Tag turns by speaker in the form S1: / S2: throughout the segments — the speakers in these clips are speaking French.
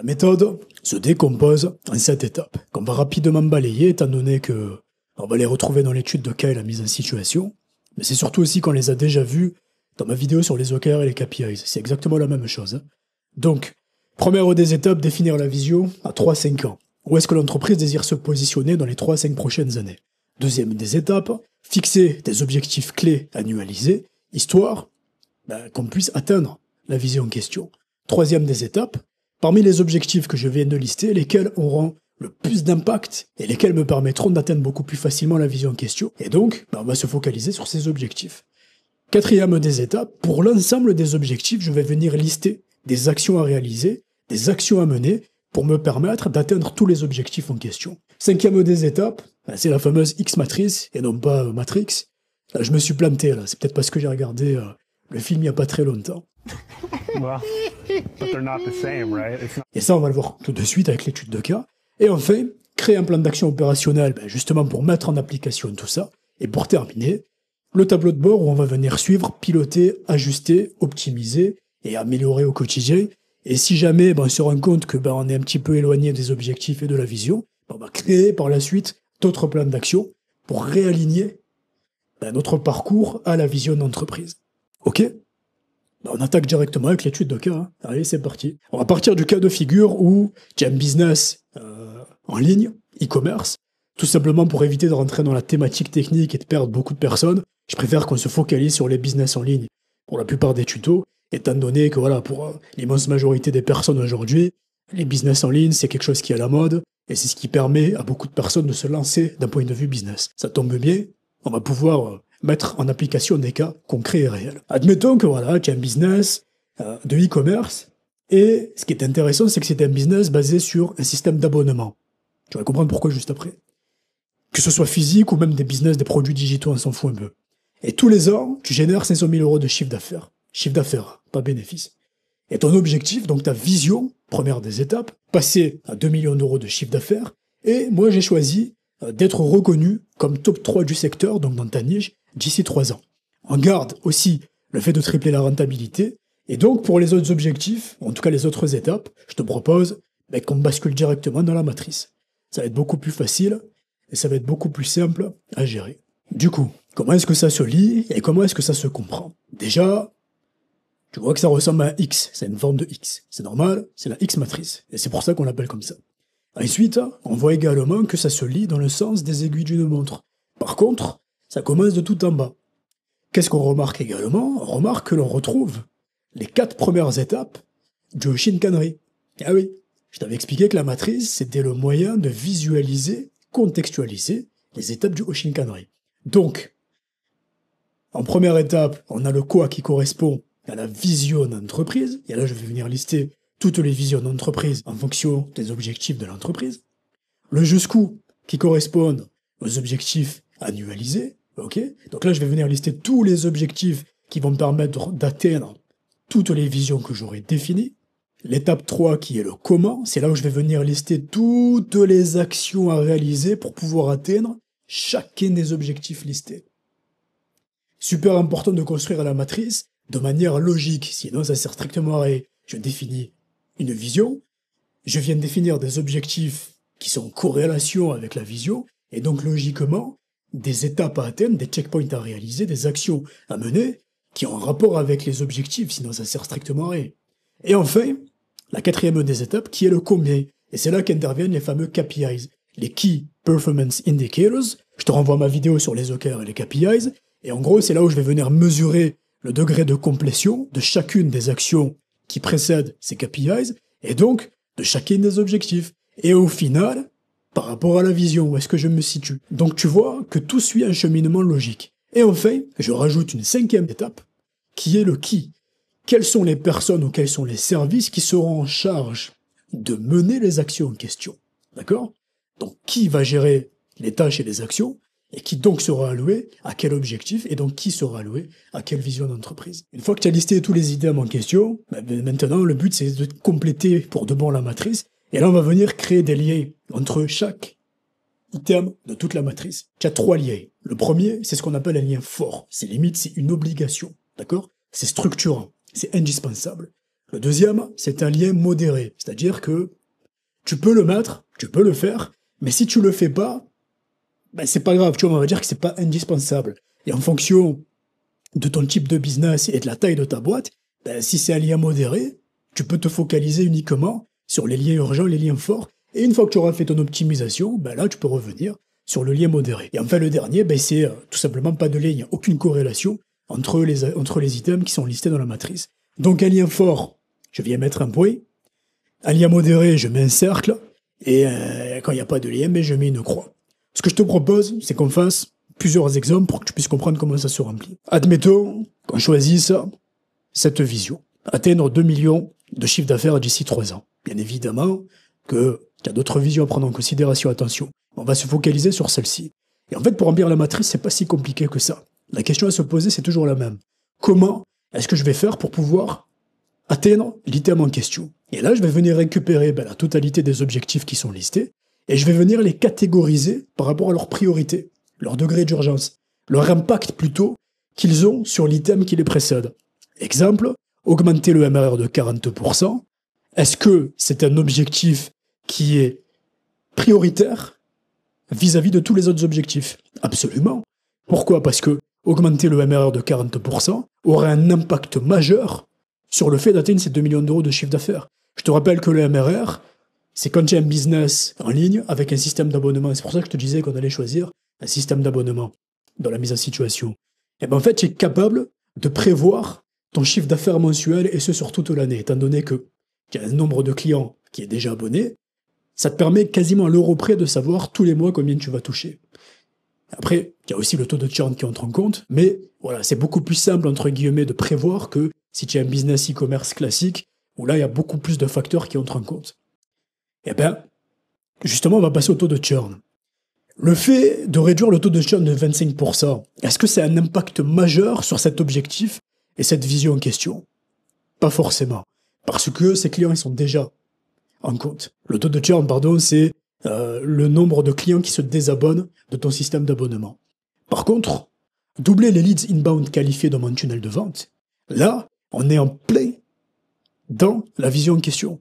S1: La méthode se décompose en 7 étapes, qu'on va rapidement balayer, étant donné que on va les retrouver dans l'étude de cas et la mise en situation, mais c'est surtout aussi qu'on les a déjà vus dans ma vidéo sur les OKR et les KPIs. C'est exactement la même chose. Donc, première des étapes, définir la vision à 3-5 ans. Où est-ce que l'entreprise désire se positionner dans les 3-5 prochaines années? Deuxième des étapes, fixer des objectifs clés annualisés, histoire qu'on puisse atteindre la vision en question. Troisième des étapes, parmi les objectifs que je viens de lister, lesquels auront le plus d'impact et lesquels me permettront d'atteindre beaucoup plus facilement la vision en question. Et donc, on va se focaliser sur ces objectifs. Quatrième des étapes, pour l'ensemble des objectifs, je vais venir lister des actions à réaliser, des actions à mener pour me permettre d'atteindre tous les objectifs en question. Cinquième des étapes, c'est la fameuse X-matrice et non pas Matrix. Là, je me suis planté, là. C'est peut-être parce que j'ai regardé le film il n'y a pas très longtemps. Et ça, on va le voir tout de suite avec l'étude de cas. Et enfin, créer un plan d'action opérationnel, justement pour mettre en application tout ça. Et pour terminer, le tableau de bord où on va venir suivre, piloter, ajuster, optimiser et améliorer au quotidien. Et si jamais on se rend compte que on est un petit peu éloigné des objectifs et de la vision, on va créer par la suite d'autres plans d'action pour réaligner notre parcours à la vision d'entreprise. Ok? On attaque directement avec l'étude de cas. Allez, c'est parti. On va partir du cas de figure où tu as un business en ligne, e-commerce, tout simplement pour éviter de rentrer dans la thématique technique et de perdre beaucoup de personnes. Je préfère qu'on se focalise sur les business en ligne pour la plupart des tutos, étant donné que voilà, pour l'immense majorité des personnes aujourd'hui, les business en ligne, c'est quelque chose qui est à la mode et c'est ce qui permet à beaucoup de personnes de se lancer d'un point de vue business. Ça tombe bien, on va pouvoir mettre en application des cas concrets et réels. Admettons que voilà, tu as un business de e-commerce et ce qui est intéressant, c'est que c'est un business basé sur un système d'abonnement. Tu vas comprendre pourquoi juste après. Que ce soit physique ou même des business, des produits digitaux, on s'en fout un peu. Et tous les ans, tu génères 500 000 euros de chiffre d'affaires. Chiffre d'affaires, pas bénéfice. Et ton objectif, donc ta vision, première des étapes, passer à 2 millions d'euros de chiffre d'affaires. Et moi, j'ai choisi d'être reconnu comme top 3 du secteur, donc dans ta niche, d'ici 3 ans. On garde aussi le fait de tripler la rentabilité. Et donc, pour les autres objectifs, en tout cas les autres étapes, je te propose qu'on bascule directement dans la matrice. Ça va être beaucoup plus facile et ça va être beaucoup plus simple à gérer. Du coup, comment est-ce que ça se lit et comment est-ce que ça se comprend? Déjà, tu vois que ça ressemble à un X, c'est une forme de X. C'est normal, c'est la X-matrice, et c'est pour ça qu'on l'appelle comme ça. Ensuite, on voit également que ça se lit dans le sens des aiguilles d'une montre. Par contre, ça commence de tout en bas. Qu'est-ce qu'on remarque également? On remarque que l'on retrouve les 4 premières étapes du Oshinkanri. Ah oui, je t'avais expliqué que la matrice, c'était le moyen de visualiser, contextualiser les étapes du Oshinkanri. Donc, en première étape, on a le quoi qui correspond à la vision d'entreprise. Et là, je vais venir lister toutes les visions d'entreprise en fonction des objectifs de l'entreprise. Le jusqu'où qui correspond aux objectifs annualisés. Ok. Donc là, je vais venir lister tous les objectifs qui vont me permettre d'atteindre toutes les visions que j'aurai définies. L'étape 3 qui est le comment, c'est là où je vais venir lister toutes les actions à réaliser pour pouvoir atteindre chacun des objectifs listés. Super important de construire la matrice de manière logique, sinon ça sert strictement à rien. Je définis une vision, je viens de définir des objectifs qui sont en corrélation avec la vision, et donc logiquement, des étapes à atteindre, des checkpoints à réaliser, des actions à mener, qui ont un rapport avec les objectifs, sinon ça sert strictement à rien. Et enfin, la 4e des étapes, qui est le combien. Et c'est là qu'interviennent les fameux KPIs, les Key Performance Indicators. Je te renvoie à ma vidéo sur les OKR et les KPIs. Et en gros, c'est là où je vais venir mesurer le degré de complétion de chacune des actions qui précèdent ces KPIs, et donc de chacun des objectifs. Et au final, par rapport à la vision, où est-ce que je me situe. Donc tu vois que tout suit un cheminement logique. Et enfin, je rajoute une 5e étape, qui est le qui. Quelles sont les personnes ou quels sont les services qui seront en charge de mener les actions en question. D'accord? Donc qui va gérer les tâches et les actions, et qui donc sera alloué à quel objectif, et donc qui sera alloué à quelle vision d'entreprise. Une fois que tu as listé tous les items en question, maintenant le but c'est de compléter pour de bon la matrice, et là on va venir créer des liens entre chaque item de toute la matrice. Tu as 3 liens. Le premier, c'est ce qu'on appelle un lien fort. C'est limite, c'est une obligation. D'accord? C'est structurant. C'est indispensable. Le deuxième, c'est un lien modéré. C'est-à-dire que tu peux le mettre, tu peux le faire, mais si tu le fais pas, ben c'est pas grave, tu vois, on va dire que c'est pas indispensable. Et en fonction de ton type de business et de la taille de ta boîte, ben si c'est un lien modéré, tu peux te focaliser uniquement sur les liens urgents, les liens forts, et une fois que tu auras fait ton optimisation, ben là, tu peux revenir sur le lien modéré. Et enfin, le dernier, ben c'est tout simplement pas de lien, il n'y a aucune corrélation entre les items qui sont listés dans la matrice. Donc un lien fort, je viens mettre un point, un lien modéré, je mets un cercle, et quand il n'y a pas de lien, ben je mets une croix. Ce que je te propose, c'est qu'on fasse plusieurs exemples pour que tu puisses comprendre comment ça se remplit. Admettons qu'on choisisse cette vision. Atteindre 2 millions de chiffre d'affaires d'ici 3 ans. Bien évidemment qu'il y a d'autres visions à prendre en considération, attention. On va se focaliser sur celle-ci. Et en fait, pour remplir la matrice, c'est pas si compliqué que ça. La question à se poser, c'est toujours la même. Comment est-ce que je vais faire pour pouvoir atteindre l'item en question? Et là, je vais venir récupérer la totalité des objectifs qui sont listés, et je vais venir les catégoriser par rapport à leur priorité, leur degré d'urgence, leur impact plutôt qu'ils ont sur l'item qui les précède. Exemple, augmenter le MRR de 40%. Est-ce que c'est un objectif qui est prioritaire vis-à-vis de tous les autres objectifs? Absolument. Pourquoi? Parce que augmenter le MRR de 40% aurait un impact majeur sur le fait d'atteindre ces 2 millions d'euros de chiffre d'affaires. Je te rappelle que le MRR, c'est quand tu as un business en ligne avec un système d'abonnement. C'est pour ça que je te disais qu'on allait choisir un système d'abonnement dans la mise en situation. Et bien en fait, tu es capable de prévoir ton chiffre d'affaires mensuel et ce sur toute l'année, étant donné que tu as un nombre de clients qui est déjà abonné, ça te permet quasiment à l'euro près de savoir tous les mois combien tu vas toucher. Après, il y a aussi le taux de churn qui entre en compte, mais voilà, c'est beaucoup plus simple, entre guillemets, de prévoir que si tu as un business e-commerce classique, où là, il y a beaucoup plus de facteurs qui entrent en compte. Eh bien, justement, on va passer au taux de churn. Le fait de réduire le taux de churn de 25%, est-ce que c'est un impact majeur sur cet objectif et cette vision en question? Pas forcément. Parce que ces clients, ils sont déjà en compte. Le taux de churn, pardon, c'est le nombre de clients qui se désabonnent de ton système d'abonnement. Par contre, doubler les leads inbound qualifiés dans mon tunnel de vente, là, on est en plein dans la vision en question.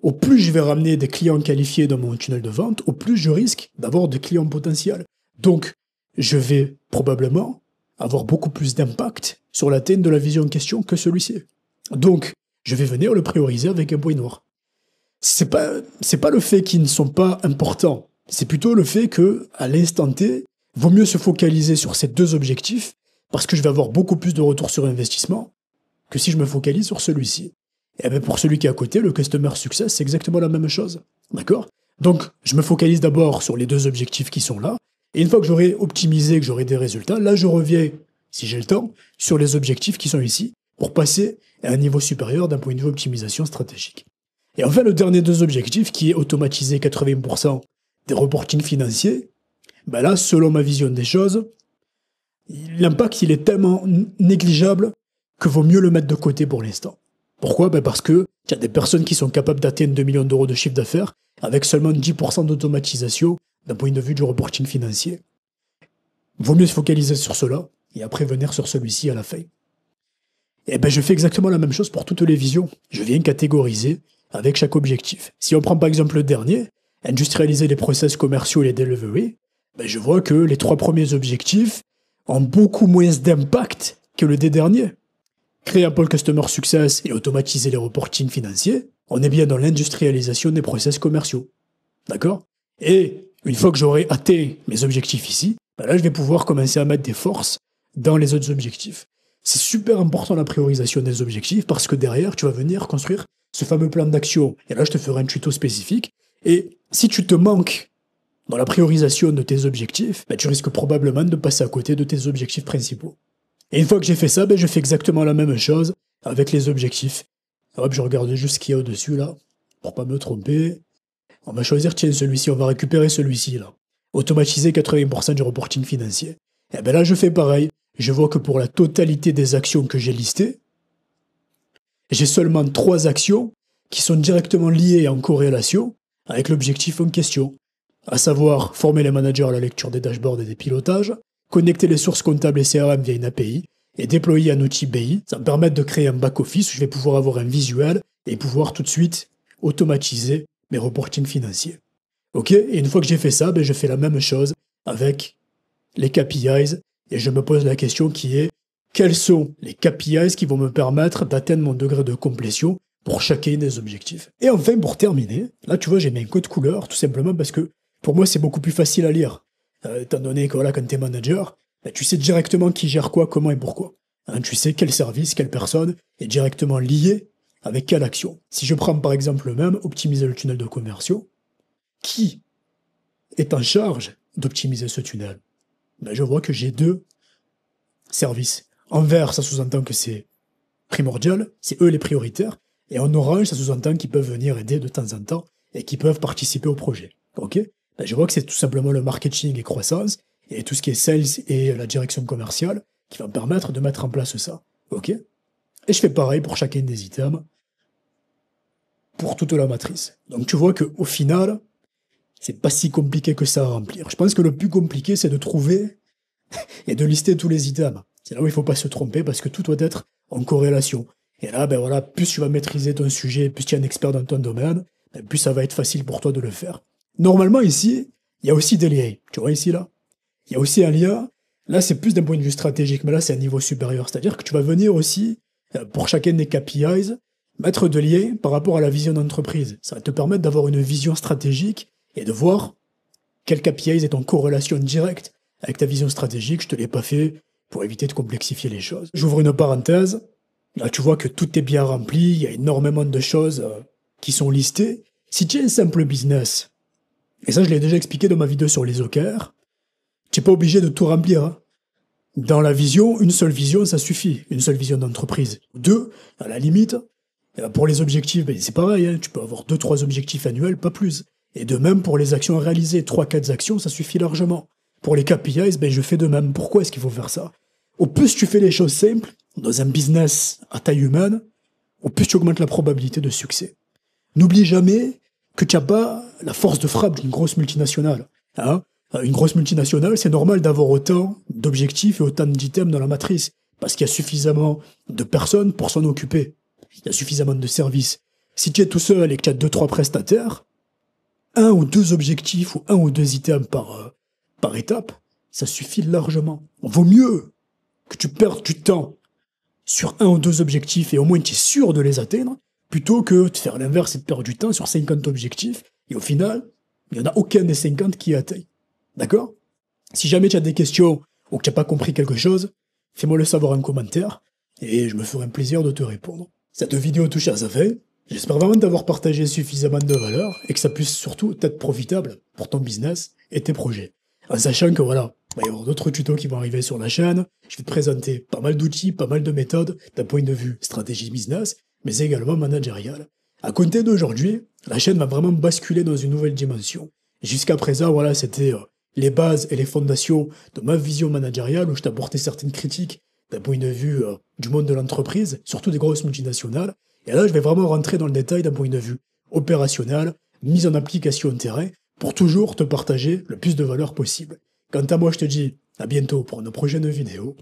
S1: Au plus je vais ramener des clients qualifiés dans mon tunnel de vente, au plus je risque d'avoir des clients potentiels. Donc, je vais probablement avoir beaucoup plus d'impact sur l'atteinte de la vision en question que celui-ci. Donc, je vais venir le prioriser avec un point noir. C'est pas le fait qu'ils ne sont pas importants. C'est plutôt le fait que, à l'instant T, vaut mieux se focaliser sur ces deux objectifs parce que je vais avoir beaucoup plus de retour sur investissement que si je me focalise sur celui-ci. Et bien pour celui qui est à côté, le customer success, c'est exactement la même chose. D'accord? Donc, je me focalise d'abord sur les deux objectifs qui sont là. Et une fois que j'aurai optimisé, que j'aurai des résultats, là, je reviens, si j'ai le temps, sur les objectifs qui sont ici pour passer à un niveau supérieur d'un point de vue optimisation stratégique. Et enfin, le dernier deux objectifs, qui est automatiser 80% des reportings financiers, ben là, selon ma vision des choses, l'impact, il est tellement négligeable que vaut mieux le mettre de côté pour l'instant. Pourquoi? Ben parce que il y a des personnes qui sont capables d'atteindre 2 millions d'euros de chiffre d'affaires avec seulement 10% d'automatisation d'un point de vue du reporting financier. Vaut mieux se focaliser sur cela et après venir sur celui-ci à la fin. Et ben je fais exactement la même chose pour toutes les visions. Je viens catégoriser avec chaque objectif. Si on prend par exemple le dernier, industrialiser les process commerciaux et les delivery, ben je vois que les 3 premiers objectifs ont beaucoup moins d'impact que le des derniers. Créer un pôle Customer Success et automatiser les reportings financiers, on est bien dans l'industrialisation des process commerciaux. D'accord? Et une fois que j'aurai atteint mes objectifs ici, ben là je vais pouvoir commencer à mettre des forces dans les autres objectifs. C'est super important la priorisation des objectifs parce que derrière, tu vas venir construire ce fameux plan d'action. Et là, je te ferai un tuto spécifique. Et si tu te manques dans la priorisation de tes objectifs, ben tu risques probablement de passer à côté de tes objectifs principaux. Et une fois que j'ai fait ça, ben je fais exactement la même chose avec les objectifs. Hop, je regarde juste ce qu'il y a au-dessus là, pour pas me tromper. On va choisir, tiens, celui-ci, on va récupérer celui-ci là. Automatiser 80% du reporting financier. Et ben là, je fais pareil. Je vois que pour la totalité des actions que j'ai listées, j'ai seulement 3 actions qui sont directement liées et en corrélation avec l'objectif en question, à savoir former les managers à la lecture des dashboards et des pilotages, connecter les sources comptables et CRM via une API et déployer un outil BI. Ça me permet de créer un back-office où je vais pouvoir avoir un visuel et pouvoir tout de suite automatiser mes reportings financiers. Ok? Et une fois que j'ai fait ça, je fais la même chose avec les KPIs et je me pose la question qui est quels sont les KPIs qui vont me permettre d'atteindre mon degré de complétion pour chacun des objectifs. Et enfin, pour terminer, là tu vois, j'ai mis un code couleur tout simplement parce que pour moi c'est beaucoup plus facile à lire. Étant donné que voilà, quand tu es manager, tu sais directement qui gère quoi, comment et pourquoi. Hein, tu sais quel service, quelle personne est directement liée avec quelle action. Si je prends par exemple le même, optimiser le tunnel de conversion, qui est en charge d'optimiser ce tunnel? Je vois que j'ai deux services. En vert, ça sous-entend que c'est primordial, c'est eux les prioritaires, et en orange, ça sous-entend qu'ils peuvent venir aider de temps en temps et qu'ils peuvent participer au projet. Ok? Je vois que c'est tout simplement le marketing et croissance, et tout ce qui est sales et la direction commerciale qui va me permettre de mettre en place ça. Ok? Et je fais pareil pour chacun des items, pour toute la matrice. Donc tu vois qu'au final, c'est pas si compliqué que ça à remplir. Je pense que le plus compliqué, c'est de trouver et de lister tous les items. C'est là où il faut pas se tromper parce que tout doit être en corrélation. Et là, voilà, plus tu vas maîtriser ton sujet, plus tu es un expert dans ton domaine, plus ça va être facile pour toi de le faire. Normalement, ici, il y a aussi des liens. Tu vois ici, là? Il y a aussi un lien. Là, c'est plus d'un point de vue stratégique, mais là, c'est un niveau supérieur. C'est-à-dire que tu vas venir aussi, pour chacun des KPIs, mettre de liens par rapport à la vision d'entreprise. Ça va te permettre d'avoir une vision stratégique et de voir quel KPIs est en corrélation directe avec ta vision stratégique. Je te l'ai pas fait pour éviter de complexifier les choses. J'ouvre une parenthèse. Là, tu vois que tout est bien rempli. Il y a énormément de choses qui sont listées. Si tu as un simple business, et ça, je l'ai déjà expliqué dans ma vidéo sur les OKR, tu n'es pas obligé de tout remplir. Hein. Dans la vision, une seule vision, ça suffit. Une seule vision d'entreprise. Deux, à la limite, pour les objectifs, c'est pareil. Hein. Tu peux avoir 2-3 objectifs annuels, pas plus. Et de même, pour les actions à réaliser, 3-4 actions, ça suffit largement. Pour les KPIs, je fais de même. Pourquoi est-ce qu'il faut faire ça? Au plus tu fais les choses simples, dans un business à taille humaine, au plus tu augmentes la probabilité de succès. N'oublie jamais que tu n'as pas la force de frappe d'une grosse multinationale. Hein? Une grosse multinationale, c'est normal d'avoir autant d'objectifs et autant d'items dans la matrice, parce qu'il y a suffisamment de personnes pour s'en occuper. Il y a suffisamment de services. Si tu es tout seul et que tu as 2-3 prestataires, 1 ou 2 objectifs ou 1 ou 2 items par étape, ça suffit largement. Vaut mieux que tu perdes du temps sur 1 ou 2 objectifs et au moins tu es sûr de les atteindre, plutôt que de faire l'inverse et de perdre du temps sur 50 objectifs et au final, il n'y en a aucun des 50 qui est atteint. D'accord? Si jamais tu as des questions ou que tu n'as pas compris quelque chose, fais-moi le savoir en commentaire et je me ferai un plaisir de te répondre. Cette vidéo touche à sa fin. J'espère vraiment t'avoir partagé suffisamment de valeur et que ça puisse surtout être profitable pour ton business et tes projets. En sachant que voilà, il va y avoir d'autres tutos qui vont arriver sur la chaîne. Je vais te présenter pas mal d'outils, pas mal de méthodes d'un point de vue stratégie business, mais également managérial. À compter d'aujourd'hui, la chaîne va vraiment basculer dans une nouvelle dimension. Jusqu'à présent, voilà, c'était les bases et les fondations de ma vision managériale où je t'apportais certaines critiques d'un point de vue du monde de l'entreprise, surtout des grosses multinationales. Et là, je vais vraiment rentrer dans le détail d'un point de vue opérationnel, mise en application terrain, pour toujours te partager le plus de valeur possible. Quant à moi, je te dis à bientôt pour une prochaine vidéo.